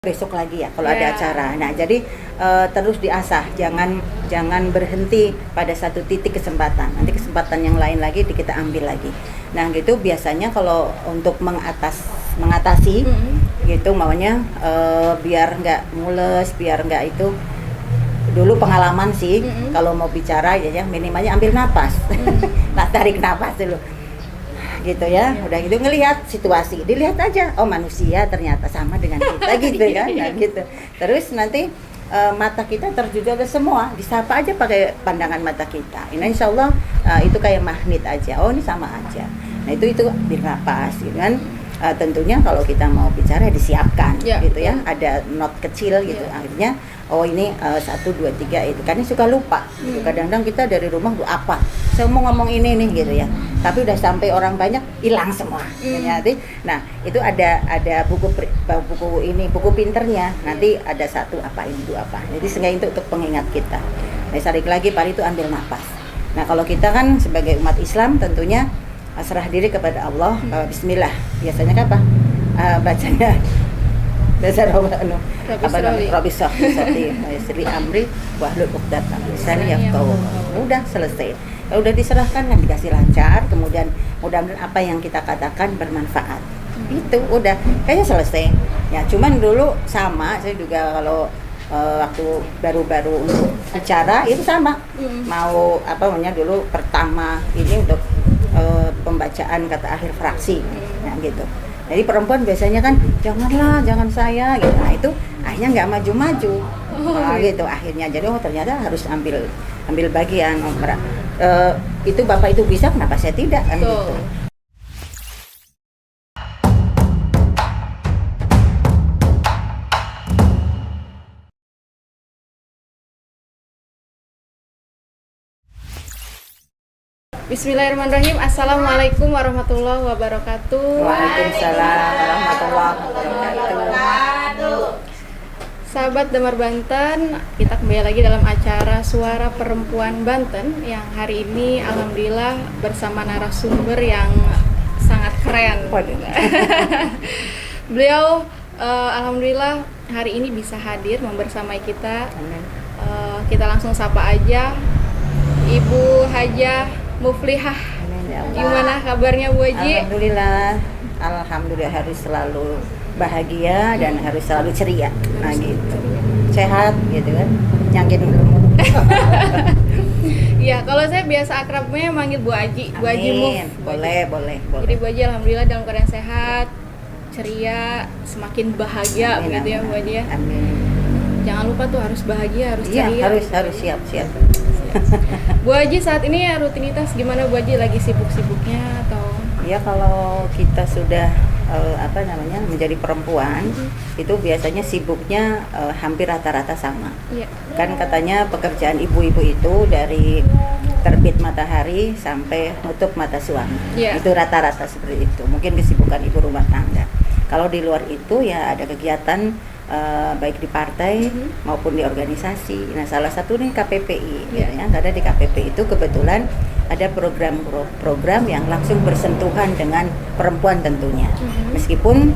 besok lagi ya kalau ada acara. Nah, jadi terus diasah, jangan berhenti pada satu titik kesempatan. Nanti kesempatan yang lain lagi kita ambil lagi. Nah, gitu biasanya kalau untuk mengatasi gitu maunya biar nggak mules, biar nggak itu. Dulu pengalaman sih kalau mau bicara ya minimalnya ambil napas. Nah, tarik napas dulu. Gitu ya, udah gitu ngelihat situasi, dilihat aja, oh manusia ternyata sama dengan kita gitu kan, nah, gitu. Terus nanti mata kita tertuju ke semua, disapa aja pakai pandangan mata kita. Ini insya Allah itu kayak magnet aja, oh ini sama aja. Nah itu bernapas, gitu kan. Tentunya kalau kita mau bicara disiapkan, gitu ya, ada not kecil gitu, akhirnya oh ini 1, 2, 3 itu, karena suka lupa. Gitu. Kadang-kadang kita dari rumah apa, saya mau ngomong ini nih gitu ya, tapi udah sampai orang banyak hilang semua. Nah itu ada buku pinternya, nanti ada 1 apa ini 2 apa, jadi sengaja untuk pengingat kita. Nah tarik lagi, paling itu ambil nafas. Nah kalau kita kan sebagai umat Islam tentunya serah diri kepada Allah. Bismillah biasanya apa bacanya dasar Rabbi Sri Amri Wahlul 'Uqdatam min lisani yafqahu. Udah selesai. Kalau udah diserahkan kan dikasih lancar, kemudian mudah-mudahan apa yang kita katakan bermanfaat. Itu udah kayaknya selesai. Ya cuman dulu sama saya juga kalau waktu baru-baru untuk bicara itu sama. Mau dulu pertama ini untuk pembacaan kata akhir fraksi, nah gitu. Jadi perempuan biasanya kan jangan saya, gitu. Nah itu akhirnya nggak maju-maju, gitu. Akhirnya jadi ternyata harus ambil bagian. Itu bapak itu bisa, kenapa saya tidak kan gitu. Bismillahirrahmanirrahim. Assalamualaikum warahmatullahi wabarakatuh. Waalaikumsalam warahmatullahi wabarakatuh. Sahabat Damar Banten, kita kembali lagi dalam acara Suara Perempuan Banten yang hari ini alhamdulillah bersama narasumber yang sangat keren. Beliau alhamdulillah hari ini bisa hadir membersamai kita. Kita langsung sapa aja Ibu Hajah Muflihah. Gimana kabarnya Bu Haji? Alhamdulillah harus selalu bahagia dan harus selalu ceria. Nah gitu. Sehat gitu kan. Nyangkin ilmu. Iya, kalau saya biasa akrabnya manggil Bu Haji, Bu Haji Muf. Boleh. Jadi Bu Haji alhamdulillah dalam keadaan sehat, ceria, semakin bahagia begitu ya Bu Haji ya. Amin. Jangan lupa tuh harus bahagia, harus ceria. Iya, harus siap. Bu Haji saat ini rutinitas gimana Bu Haji, lagi sibuk-sibuknya atau? Ya kalau kita sudah menjadi perempuan itu biasanya sibuknya hampir rata-rata sama. Kan katanya pekerjaan ibu-ibu itu dari terbit matahari sampai nutup mata suami. Itu rata-rata seperti itu. Mungkin kesibukan ibu rumah tangga. Kalau di luar itu ya ada kegiatan baik di partai maupun di organisasi. Nah salah satu nih KPPI, karena di KPPI itu kebetulan ada program yang langsung bersentuhan dengan perempuan tentunya. Meskipun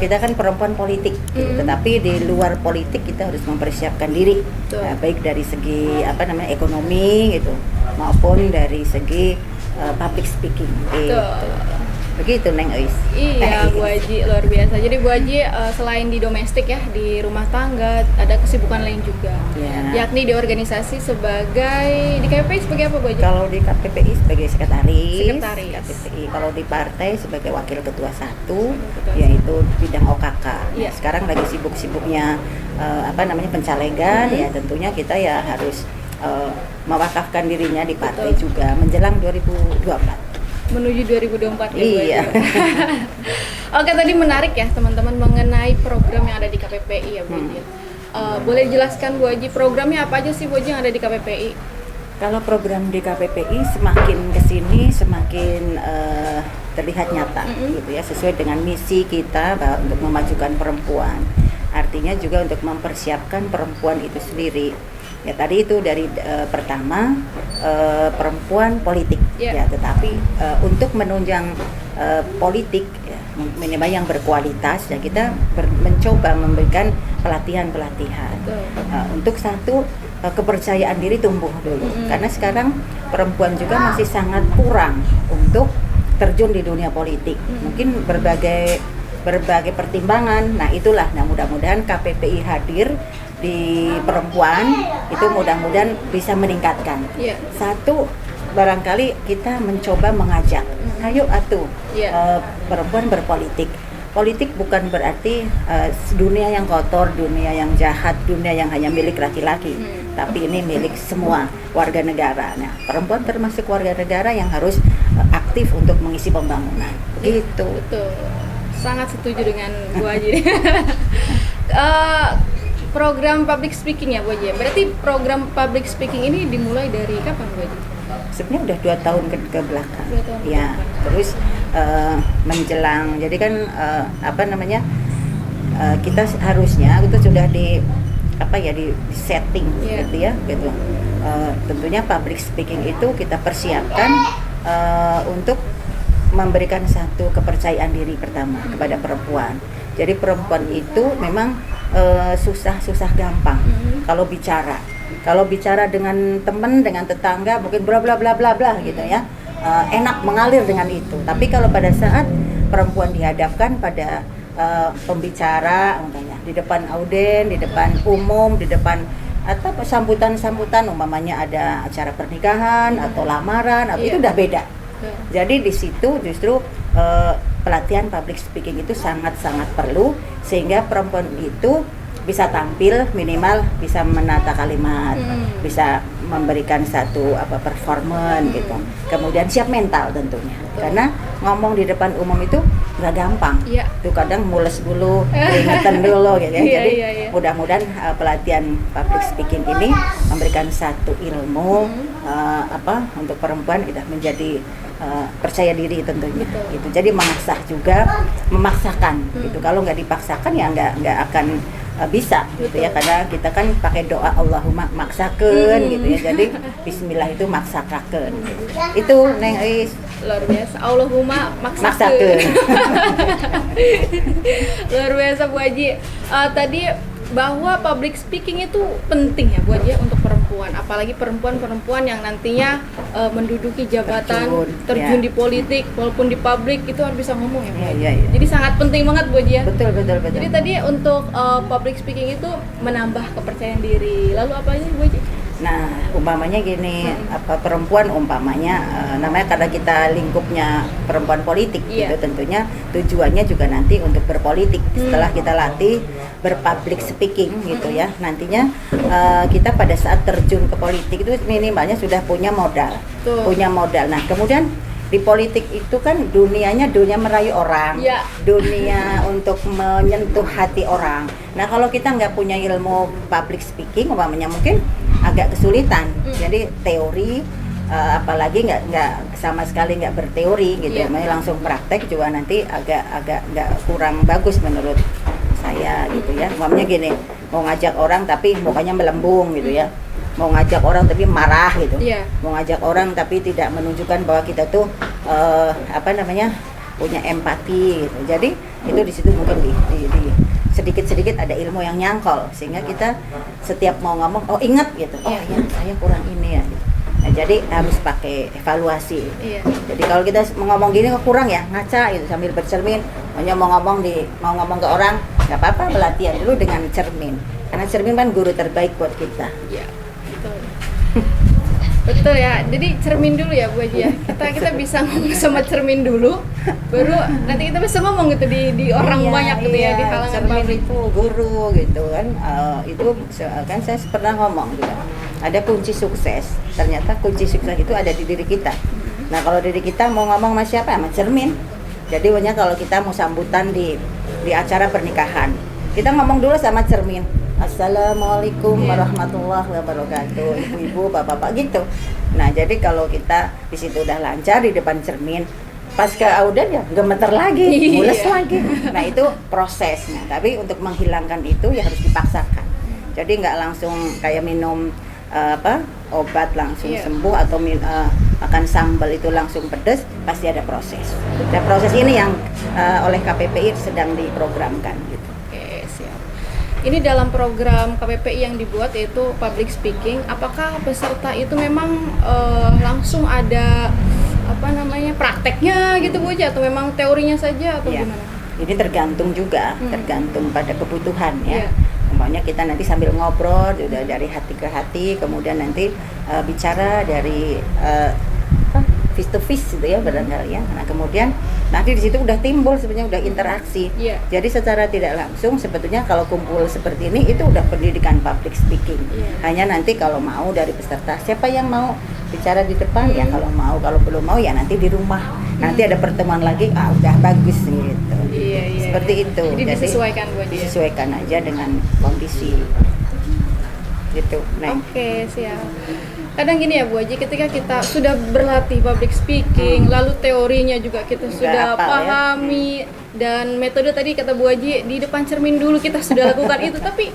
kita kan perempuan politik, tetapi di luar politik kita harus mempersiapkan diri, baik dari segi ekonomi gitu, maupun dari segi public speaking. Begitu Neng Ois. Iya Bu Haji, luar biasa. Jadi Bu Haji selain di domestik ya, di rumah tangga ada kesibukan lain juga, yakni di organisasi sebagai, di KPPI sebagai apa Bu Haji? Kalau di KPPI sebagai sekretaris. KPPI. Kalau di partai sebagai wakil ketua 1, yaitu bidang OKK. Nah, sekarang lagi sibuk-sibuknya pencalegan, ya tentunya kita ya harus mewakafkan dirinya di partai juga menjelang 2024. Menuju 2024 ya Bu Haji. Iya. Oke, tadi menarik ya teman-teman mengenai program yang ada di KPPI ya Bu Haji. Boleh jelaskan Bu Haji programnya apa aja sih Bu Haji yang ada di KPPI? Kalau program di KPPI semakin kesini semakin terlihat nyata gitu ya, sesuai dengan misi kita untuk memajukan perempuan. Artinya juga untuk mempersiapkan perempuan itu sendiri. Ya tadi itu dari pertama perempuan politik, ya tetapi untuk menunjang politik ya, minimal yang berkualitas, ya kita mencoba memberikan pelatihan untuk satu kepercayaan diri tumbuh dulu. Karena sekarang perempuan juga masih sangat kurang untuk terjun di dunia politik. Mungkin berbagai pertimbangan. Nah itulah, mudah-mudahan KPPI hadir di perempuan itu mudah-mudahan bisa meningkatkan. Satu, barangkali kita mencoba mengajak, ayo atuh perempuan berpolitik. Politik bukan berarti dunia yang kotor, dunia yang jahat, dunia yang hanya milik laki-laki, tapi ini milik semua warga negara. Nah, perempuan termasuk warga negara yang harus aktif untuk mengisi pembangunan. Gitu. Betul. Sangat setuju dengan Bu Haji. Program public speaking ya Bu Haji. Berarti program public speaking ini dimulai dari kapan Bu Haji? Sebenarnya udah 2 tahun ke belakang. 2 tahun Ya, terus menjelang, jadi kan kita harusnya itu sudah di setting gitu ya, gitu. Tentunya public speaking itu kita persiapkan untuk memberikan satu kepercayaan diri pertama kepada perempuan. Jadi perempuan itu memang susah gampang kalau bicara dengan teman, dengan tetangga mungkin bla bla bla bla bla gitu ya, enak mengalir dengan itu. Tapi kalau pada saat perempuan dihadapkan pada pembicara di depan auden, di depan umum, di depan atau sambutan umpamanya ada acara pernikahan atau lamaran atau itu udah beda. Jadi di situ justru pelatihan public speaking itu sangat-sangat perlu, sehingga perempuan itu bisa tampil, minimal bisa menata kalimat, bisa memberikan satu performance gitu. Kemudian siap mental tentunya. Karena ngomong di depan umum itu nggak gampang. Tuh kadang mules dulu, keringetan dulu gitu ya. Jadi mudah-mudahan pelatihan public speaking ini memberikan satu ilmu untuk perempuan udah menjadi percaya diri tentunya. Gitu. Jadi mengasah juga, memaksakan gitu. Kalau nggak dipaksakan ya nggak akan bisa gitu ya, karena kita kan pakai doa Allahumma maksakeun gitu ya. Jadi bismillah itu maksakakeun. Itu Neng Ais luar biasa, Allahumma maksakeun. Luar biasa Bu Haji. Tadi bahwa public speaking itu penting ya Bu Haji untuk perempuan, apalagi perempuan yang nantinya menduduki jabatan, terjun di politik, walaupun di publik itu harus bisa ngomong ya Bu Haji. Jadi sangat penting banget Bu Haji ya. Betul. Jadi tadi untuk public speaking itu menambah kepercayaan diri. Lalu apa aja Bu Haji? Nah, umpamanya gini, perempuan umpamanya namanya karena kita lingkupnya perempuan politik gitu, tentunya tujuannya juga nanti untuk berpolitik. Setelah kita latih berpublic speaking gitu ya, nantinya kita pada saat terjun ke politik itu minimalnya sudah punya modal. Nah, kemudian di politik itu kan dunianya dunia merayu orang, dunia untuk menyentuh hati orang. Nah, kalau kita nggak punya ilmu public speaking, umpamanya mungkin agak kesulitan. Jadi teori, apalagi nggak sama sekali nggak berteori gitu, langsung praktek juga nanti agak nggak kurang bagus menurut saya gitu ya. Umpamanya gini, mau ngajak orang tapi mukanya melembung gitu ya. Mau ngajak orang tapi marah gitu, mau ngajak orang tapi tidak menunjukkan bahwa kita tuh punya empati gitu. Jadi itu di situ mungkin di sedikit-sedikit ada ilmu yang nyangkol, sehingga kita setiap mau ngomong ingat gitu, ya saya kurang ini ya gitu. Nah, jadi harus pakai evaluasi. Jadi kalau kita mau ngomong gini kok kurang ya, ngaca gitu sambil bercermin. Mau ngomong ke orang nggak apa-apa, pelatihan dulu dengan cermin, karena cermin kan guru terbaik buat kita. Betul ya, jadi cermin dulu ya Bu Haji ya. Kita bisa ngomong sama cermin dulu, baru nanti kita bisa ngomong gitu di orang banyak gitu ya, di kalangan publik. Itu guru gitu kan, itu kan saya pernah ngomong juga. Ada kunci sukses, ternyata kunci sukses itu ada di diri kita. Nah kalau diri kita mau ngomong sama siapa? Sama cermin. Jadi banyak kalau kita mau sambutan di acara pernikahan, kita ngomong dulu sama cermin. Assalamualaikum warahmatullahi wabarakatuh, ibu-ibu, bapak-bapak gitu. Nah, jadi kalau kita di situ udah lancar di depan cermin, pas ke auden ya gemeter lagi, mules lagi. Nah, itu prosesnya. Tapi untuk menghilangkan itu ya harus dipaksakan. Jadi nggak langsung kayak minum obat langsung Iya. sembuh atau makan sambal itu langsung pedas, pasti ada proses. Dan proses ini yang oleh KPPI sedang diprogramkan gitu. Oke, siap. Ini dalam program KPPI yang dibuat yaitu public speaking, apakah peserta itu memang langsung ada prakteknya gitu Bu Haji, atau memang teorinya saja atau Iya. gimana? Ini tergantung juga, tergantung pada kebutuhan ya. Iya. Umpamanya kita nanti sambil ngobrol udah dari hati ke hati, kemudian nanti bicara dari face to face gitu ya barangkali ya. Nah kemudian nanti di situ udah timbul sebenarnya udah interaksi. Iya. Jadi secara tidak langsung sebetulnya kalau kumpul seperti ini itu udah pendidikan public speaking. Iya. Hanya nanti kalau mau dari peserta siapa yang mau bicara di depan ya kalau mau, kalau belum mau ya nanti di rumah. Nanti ada pertemuan lagi, udah bagus gitu. Iya. Seperti itu. Jadi disesuaikan Bu Haji. Disesuaikan aja dengan kondisi gitu. Nah, Oke, siap. Kadang gini ya Bu Haji, ketika kita sudah berlatih public speaking, lalu teorinya juga kita sudah hafal, ya. pahami, dan metode tadi kata Bu Haji di depan cermin dulu kita sudah lakukan itu, tapi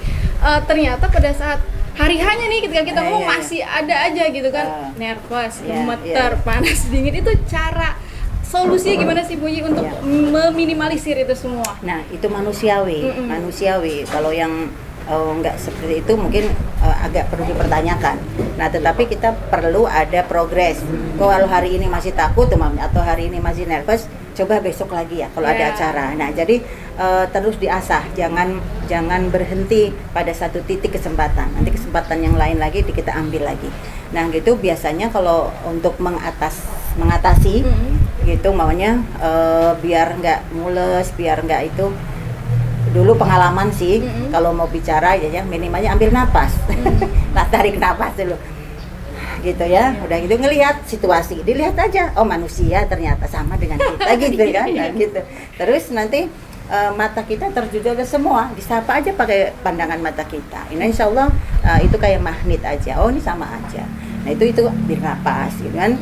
ternyata pada saat hari hanya nih ketika kita ngomong iya. masih ada aja gitu kan, nervous, Iya, gemeter, iya. panas, dingin. Itu cara solusinya gimana sih Bu Haji untuk Iya. meminimalisir itu semua? Nah, itu manusiawi, manusiawi. Kalau yang nggak seperti itu mungkin agak perlu dipertanyakan. Nah, tetapi kita perlu ada progres. Kalau hari ini masih takut atau hari ini masih nervous, coba besok lagi ya kalau ada Ya. acara. Nah, jadi terus diasah, jangan berhenti pada satu titik kesempatan. Nanti kesempatan yang lain lagi kita ambil lagi. Nah, gitu biasanya kalau untuk mengatasi gitu maunya biar nggak mules, biar nggak itu. Dulu pengalaman sih kalau mau bicara ya minimalnya ambil napas. Nah, tarik napas dulu gitu ya, udah gitu ngelihat situasi, dilihat aja, oh manusia ternyata sama dengan kita gitu kan. Nah, gitu terus nanti mata kita terjujur ke semua, disapa aja pakai pandangan mata kita. Ini insya Allah itu kayak magnet aja, oh ini sama aja. Nah itu bernapas gitu kan.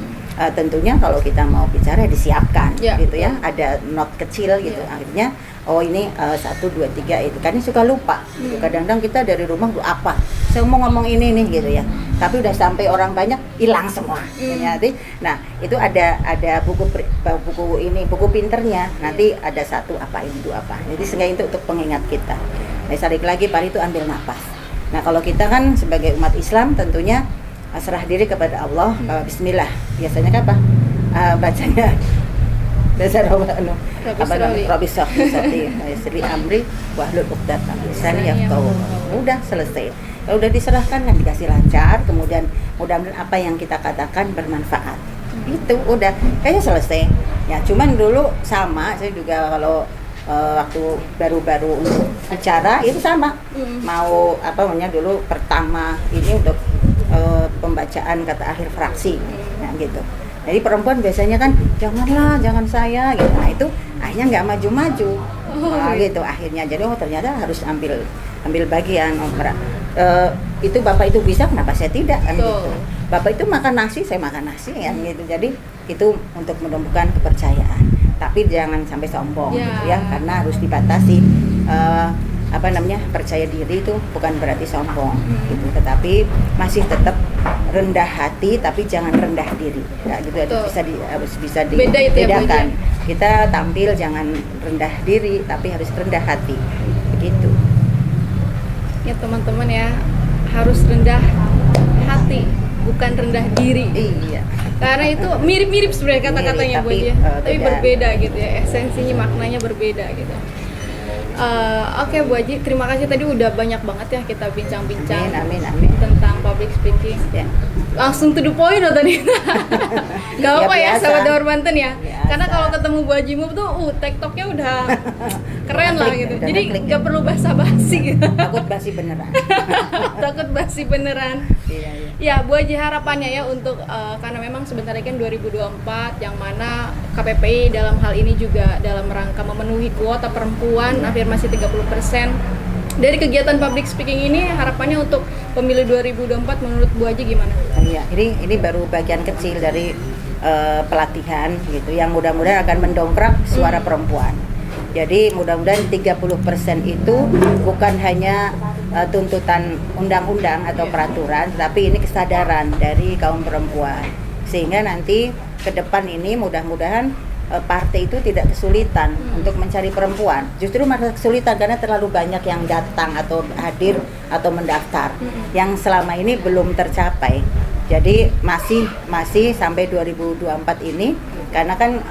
Tentunya kalau kita mau bicara disiapkan gitu ya, ada not kecil gitu. Akhirnya oh ini 1, 2, 3 itu kan suka lupa gitu. Kadang-kadang kita dari rumah apa saya mau ngomong ini nih gitu ya, tapi udah sampai orang banyak hilang semua. Jadi nah itu ada buku pinternya, nanti ada 1 apa ini 2 apa, jadi sehingga itu untuk pengingat kita. Nah tarik lagi Pak itu ambil napas. Nah kalau kita kan sebagai umat Islam tentunya serah diri kepada Allah. Bismillah biasanya kan apa bacanya dasar Rabbi Sri Amri Wahlul Uqdatam Lisani Yafqahu. Udah selesai. Kalau udah diserahkan kan dikasih lancar, kemudian mudah-mudahan apa yang kita katakan bermanfaat. Itu udah kayaknya selesai. Ya cuman dulu sama saya juga kalau waktu baru-baru untuk bicara itu sama. Mau dulu pertama ini untuk pembacaan kata akhir fraksi, nah gitu. Jadi perempuan biasanya kan jangan saya gitu. Nah itu akhirnya nggak maju-maju, gitu akhirnya. Jadi ternyata harus ambil bagian. Itu bapak itu bisa, kenapa saya tidak kan gitu. Bapak itu makan nasi, saya makan nasi kan gitu. Jadi itu untuk menumbuhkan kepercayaan. Tapi jangan sampai sombong gitu ya, karena harus dibatasi. Percaya diri itu bukan berarti sombong gitu, tetapi masih tetap rendah hati tapi jangan rendah diri ya, gitu. Harus bisa dibedakan. Kita tampil jangan rendah diri tapi harus rendah hati begitu ya teman-teman ya, harus rendah hati bukan rendah diri. Iya, karena itu mirip-mirip sebenarnya kata-katanya Bu Haji, tapi berbeda gitu ya, esensinya maknanya berbeda gitu. Oke Bu Haji, terima kasih, tadi udah banyak banget ya kita bincang-bincang amin. tentang public speaking ya. Langsung to the point loh tadi. Gak apa ya sahabat Dawar Banten ya, karena kalau ketemu Bu Haji Mub tuh tektoknya udah keren lah gitu, jadi gak perlu basa-basi gitu. Takut basi beneran. Takut basi beneran. Iya. Ya Bu Haji, harapannya ya untuk karena memang sebentar lagi kan 2024 yang mana KPPI dalam hal ini juga dalam rangka memenuhi kuota perempuan afirmasi 30%. Dari kegiatan public speaking ini harapannya untuk pemilu 2024 menurut Bu Haji gimana? Iya, ini baru bagian kecil dari pelatihan gitu yang mudah-mudahan akan mendongkrak suara perempuan. Jadi mudah-mudahan 30% itu bukan hanya tuntutan undang-undang atau peraturan, tapi ini kesadaran dari kaum perempuan. Sehingga nanti ke depan ini mudah-mudahan partai itu tidak kesulitan untuk mencari perempuan. Justru malah kesulitan karena terlalu banyak yang datang atau hadir atau mendaftar yang selama ini belum tercapai. Jadi masih sampai 2024 ini karena kan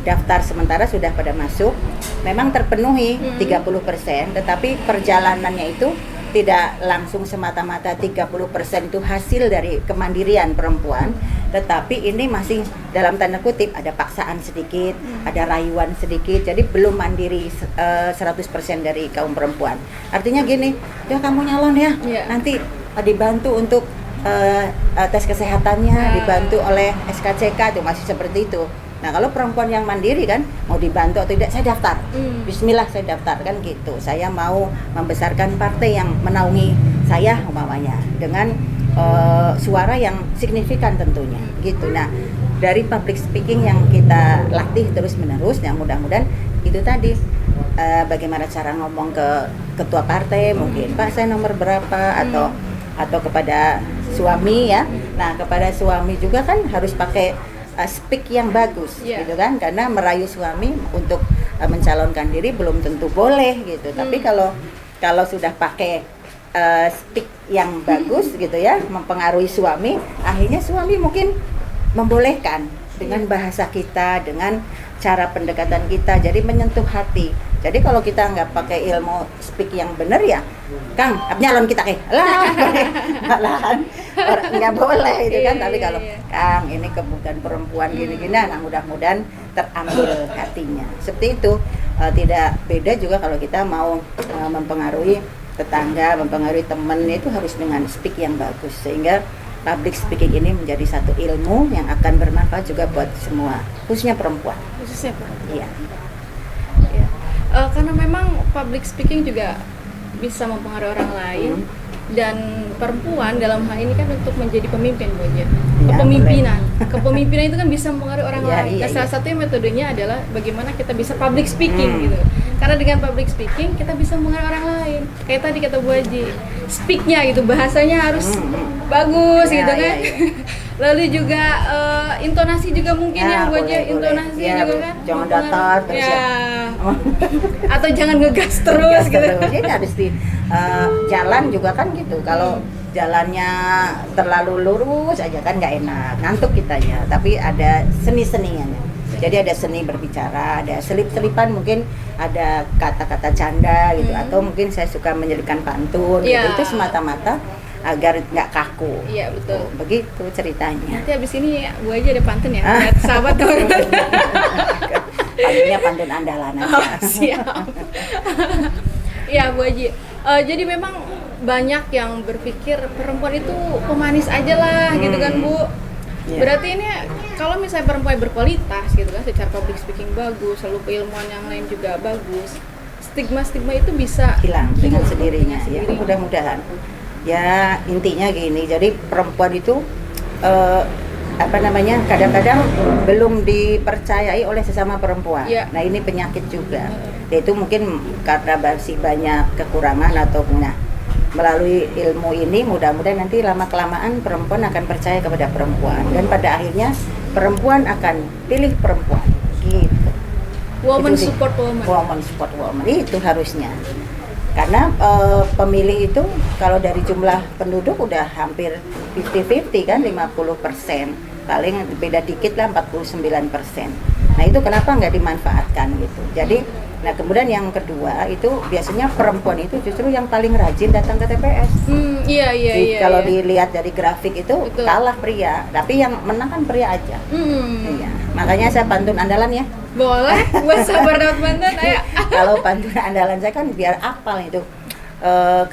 daftar sementara sudah pada masuk, memang terpenuhi 30%, tetapi perjalanannya itu tidak langsung semata-mata 30% itu hasil dari kemandirian perempuan, tetapi ini masih dalam tanda kutip ada paksaan sedikit, ada rayuan sedikit, jadi belum mandiri 100% dari kaum perempuan. Artinya gini, ya kamu nyalon ya, nanti dibantu untuk tes kesehatannya, dibantu oleh SKCK, itu masih seperti itu. Nah kalau perempuan yang mandiri kan mau dibantu atau tidak, saya daftar, bismillah saya daftar kan gitu. Saya mau membesarkan partai yang menaungi saya umpamanya dengan suara yang signifikan tentunya gitu. Nah dari public speaking yang kita latih terus menerus, yang mudah-mudahan itu tadi bagaimana cara ngomong ke ketua partai, mungkin Pak saya nomor berapa, atau kepada suami ya. Nah kepada suami juga kan harus pakai speak yang bagus gitu kan, karena merayu suami untuk mencalonkan diri belum tentu boleh gitu. Tapi kalau sudah pakai speak yang bagus gitu ya, mempengaruhi suami, akhirnya suami mungkin membolehkan dengan bahasa kita, dengan cara pendekatan kita, jadi menyentuh hati. Jadi kalau kita nggak pakai ilmu speak yang benar ya, Kang, nyalon kita malahan nggak boleh itu kan. Tapi kalau Kang ini kebutuhan perempuan gini-gini, nah mudah-mudahan terambil hatinya. Seperti itu. Tidak beda juga kalau kita mau mempengaruhi tetangga, mempengaruhi teman, itu harus dengan speak yang bagus, sehingga public speaking ini menjadi satu ilmu yang akan bermanfaat juga buat semua, khususnya perempuan. Iya. Karena memang public speaking juga bisa mempengaruhi orang lain, dan perempuan dalam hal ini kan untuk menjadi pemimpin Bu Haja. Kepemimpinan itu kan bisa mempengaruhi orang lain. Nah, salah satunya metodenya adalah bagaimana kita bisa public speaking gitu. Karena dengan public speaking kita bisa mempengaruhi orang lain. Kayak tadi kata Bu Haji, speaknya gitu, bahasanya harus bagus gitu kan. Lalu juga intonasi juga mungkin Bu Haji, intonasi juga kan. Jangan datar terus atau jangan ngegas terus gitu. Jadi harus di jalan juga kan gitu. Kalau jalannya terlalu lurus aja kan nggak enak, ngantuk kitanya. Tapi ada seni-seninya. Jadi ada seni berbicara, ada selip-selipan, mungkin ada kata-kata canda gitu, atau mungkin saya suka menyelipkan pantun gitu. Itu semata-mata agar nggak kaku. Iya betul. Begitu ceritanya. Nanti abis ini Bu Haji ada pantun ya, buat sahabat teman-teman. Pantunnya pantun andalan aja. Siap. Iya Bu Haji. Jadi memang banyak yang berpikir perempuan itu pemanis aja lah gitu kan Bu. Berarti ini kalau misalnya perempuan berkualitas gitu kan, secara public speaking bagus, lalu keilmuan yang lain juga bagus, stigma-stigma itu bisa hilang dengan sendirinya. Ya, mudah-mudahan. Ya intinya gini, jadi perempuan itu kadang-kadang belum dipercayai oleh sesama perempuan. Nah ini penyakit juga, yaitu mungkin karena masih banyak kekurangan atau melalui ilmu ini mudah-mudahan nanti lama-kelamaan perempuan akan percaya kepada perempuan, dan pada akhirnya perempuan akan pilih perempuan gitu. Woman support woman itu harusnya. Karena pemilih itu kalau dari jumlah penduduk udah hampir 50-50 kan, 50%, paling beda dikit lah 49%. Nah itu kenapa nggak dimanfaatkan gitu. Jadi, nah kemudian yang kedua itu biasanya perempuan itu justru yang paling rajin datang ke TPS. Iya. Kalau dilihat dari grafik itu kalah pria, tapi yang menang kan pria aja. Iya. Makanya saya pantun andalan ya. Boleh, buat sabar dapat pantun, ayo. Kalau pantun andalan saya kan biar apal itu.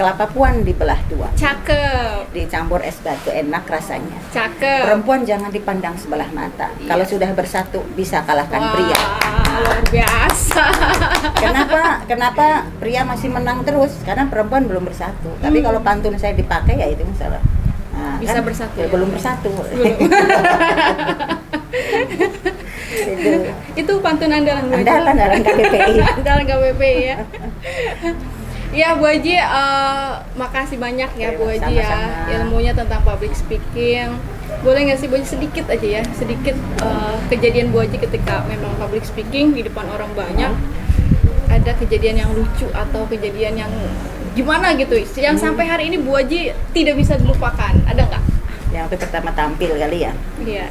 Kelapa puan dibelah dua. Cakep. Dicampur es batu, enak rasanya. Cakep. Perempuan jangan dipandang sebelah mata. Kalau sudah bersatu bisa kalahkan pria. Luar biasa. Kenapa pria masih menang terus? Karena perempuan belum bersatu. Tapi kalau pantun saya dipakai ya itu masalah. Nah, bisa kan bersatu. Belum bersatu. Itu pantun pantun andalan Bu Haji. Andalan KBPI. Andalan KBPI ya. Ya Bu Haji, makasih banyak ya Bu Haji ya, ilmunya tentang public speaking. Boleh nggak sih Bu Haji sedikit aja ya, sedikit kejadian Bu Haji ketika memang public speaking di depan orang banyak, ada kejadian yang lucu atau kejadian yang gimana gitu, yang sampai hari ini Bu Haji tidak bisa dilupakan, ada nggak? Yang waktu pertama tampil kali ya. Iya.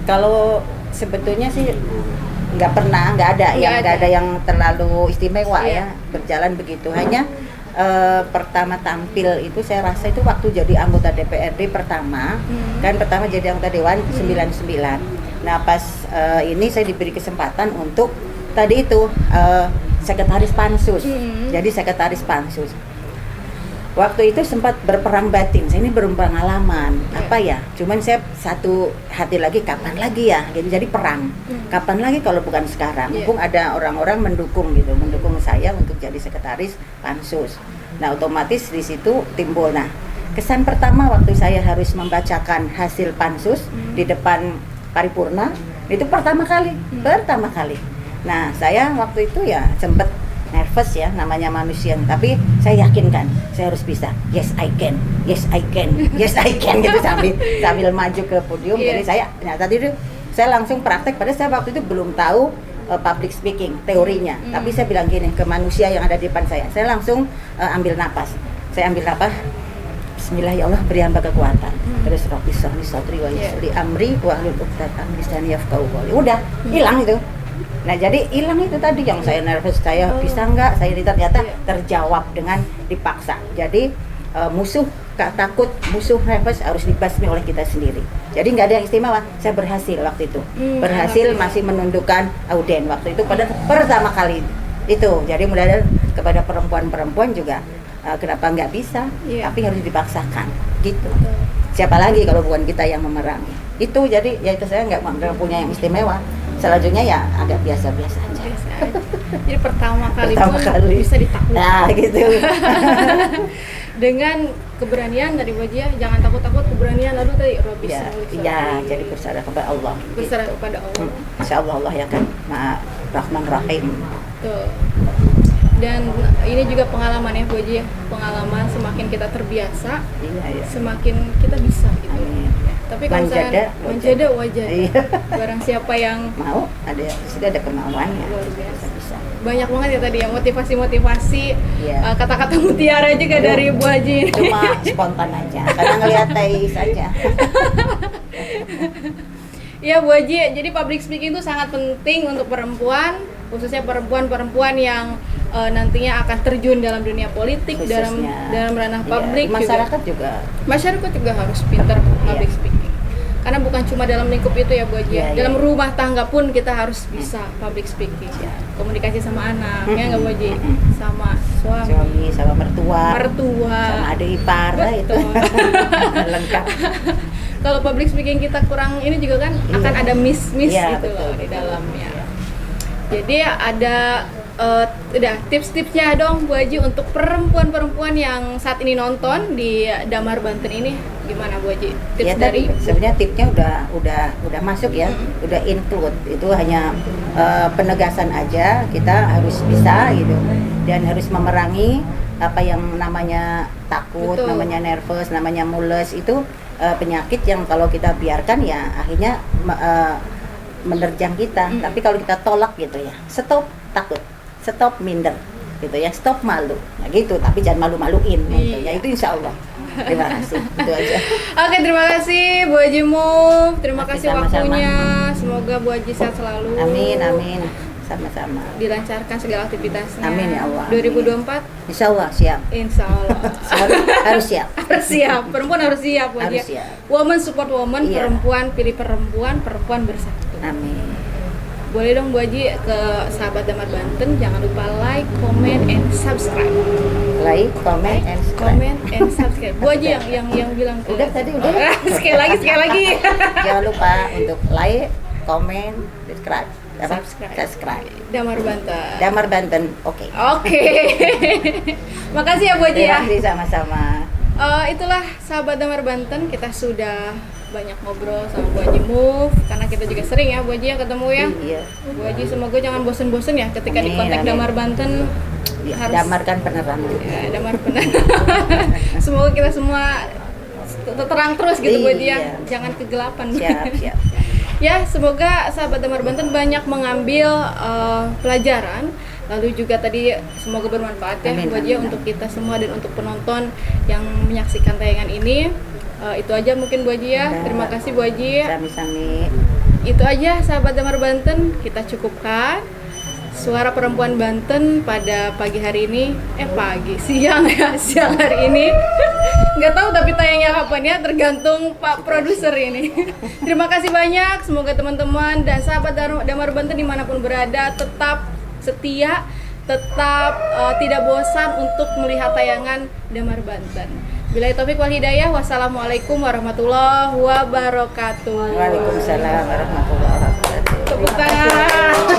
Kalau sebetulnya sih nggak ada yang terlalu istimewa ya, berjalan begitu. Hanya pertama tampil itu saya rasa itu waktu jadi anggota DPRD pertama, kan pertama jadi anggota Dewan 99. Nah pas ini saya diberi kesempatan untuk tadi itu sekretaris pansus, jadi sekretaris pansus. Waktu itu sempat berperang batin, saya ini berpengalaman, apa ya, cuman saya satu hati lagi, kapan lagi ya, jadi perang, kapan lagi kalau bukan sekarang, mumpung ada orang-orang mendukung gitu, mendukung saya untuk jadi sekretaris pansus. Nah otomatis di situ timbul, nah kesan pertama waktu saya harus membacakan hasil pansus di depan paripurna, itu pertama kali. Nah saya waktu itu ya sempat nervous ya, namanya manusia, tapi saya yakinkan saya harus bisa. Yes I can gitu sambil maju ke podium. Jadi tadi itu saya langsung praktek, padahal saya waktu itu belum tahu public speaking teorinya, tapi saya bilang gini ke manusia yang ada di depan saya langsung ambil napas. Saya ambil napas, Bismillah ya Allah beri hamba kekuatan. Terus Rabbi shrahli sadri wa yassir li amri wahlul 'uqdatam min lisani yafqahu qawli. Udah hilang itu. Nah jadi hilang itu tadi yang saya nervous, saya bisa nggak, saya ini ternyata terjawab dengan dipaksa. Jadi musuh takut, musuh nervous harus dibasmi oleh kita sendiri. Jadi nggak ada yang istimewa, saya berhasil waktu itu, berhasil masih menundukkan Auden waktu itu pada pertama kali itu. Jadi mudah-mudahan kepada perempuan-perempuan juga kenapa nggak bisa, tapi harus dipaksakan gitu. Siapa lagi kalau bukan kita yang memerangi itu. Jadi ya itu saya nggak punya yang istimewa. Selanjutnya ya agak biasa-biasa aja. Jadi pertama kali bisa ditaklukkan. Nah gitu. Dengan keberanian dari wajah, jangan takut-takut, keberanian lalu tadi Rabbi Iya, jadi berserah kepada Allah. Berserah kepada Allah. Insya Allah ya kan, Rahman Rahim. Tuh. Dan ini juga pengalaman ya Bu Haji ya, pengalaman semakin kita terbiasa, semakin kita bisa gitu. Tapi kalau manjada wajah, barang siapa yang mau, sudah ada kemauannya. Luar biasa. Bisa. Banyak banget ya tadi ya motivasi, kata-kata mutiara juga dari Bu Haji. Cuma spontan aja, karena ngelihat Thais aja. Ya Bu Haji, jadi public speaking itu sangat penting untuk perempuan, khususnya perempuan-perempuan yang nantinya akan terjun dalam dunia politik, dalam ranah publik. Masyarakat juga harus pintar public speaking. Karena bukan cuma dalam lingkup itu ya Bu Haji, dalam rumah tangga pun kita harus bisa public speaking. Komunikasi sama anak, ya nggak Bu Haji, sama suami, sama mertua, sama adik ipar, itu lengkap. Kalau public speaking kita kurang ini juga kan akan ada miss gitu loh di dalamnya. Jadi ada udah tips-tipsnya dong Bu Haji untuk perempuan-perempuan yang saat ini nonton di Damar Banten ini, gimana Bu Haji? Tips dari sebenarnya tipsnya udah masuk ya, udah include, itu hanya penegasan aja, kita harus bisa gitu, dan harus memerangi apa yang namanya takut, namanya nervous, namanya mules, itu penyakit yang kalau kita biarkan ya akhirnya menerjang kita. Tapi kalau kita tolak gitu ya, stop takut, stop minder gitu ya, stop malu, nah gitu, tapi jangan malu-maluin gitu ya, itu insya Allah. Terima kasih, itu aja. Oke, terima kasih Bu Haji Move, terima kasih waktunya, semoga Bu Haji sehat selalu. Amin, sama-sama. Dilancarkan segala aktivitasnya. Amin ya Allah. 2024 insya Allah siap. Insya Allah. harus siap. Harus siap, perempuan harus siap Bu Haji. Woman support woman, perempuan pilih perempuan, perempuan bersatu. Amin. Boleh dong Bu Haji ke sahabat Damar Banten, jangan lupa like, comment, and subscribe. Like, comment, and subscribe. Bu Haji yang bilang udah tadi udah. sekali lagi. Jangan lupa untuk like, comment, subscribe. Damar Banten. Oke. Makasih ya Bu Haji ya. Terima kasih sama-sama. Itulah sahabat Damar Banten, kita sudah banyak ngobrol sama Bu Haji Move karena kita juga sering ya Bu Haji ya ketemu ya. Iya. Bu Haji semoga jangan bosen-bosen ya ketika di kontak Amin. Damar Banten. Ya, Harus damarkan penerangan. ya, Damar benar. Semoga kita semua terang terus gitu Bu Haji ya. Iya. Jangan kegelapan. Siap. Ya, semoga sahabat Damar Banten banyak mengambil pelajaran. Lalu juga tadi semoga bermanfaat ya Amin, Bu Haji amin. untuk kita semua dan untuk penonton yang menyaksikan tayangan ini. Itu aja mungkin Bu Haji ya. Ya. Terima kasih Bu Haji. Sami-sami. Itu aja sahabat Damar Banten, kita cukupkan Suara Perempuan Banten pada pagi hari ini. Siang ya, siang hari ini. Nggak tahu tapi tayangnya kapan ya, tergantung Pak Produser ini. Terima kasih banyak, semoga teman-teman dan sahabat Damar Banten dimanapun berada tetap setia, tetap tidak bosan untuk melihat tayangan Damar Banten. Billahi taufik wal hidayah. Wassalamualaikum warahmatullahi wabarakatuh. Waalaikumsalam warahmatullahi wabarakatuh. Tepuk tangan.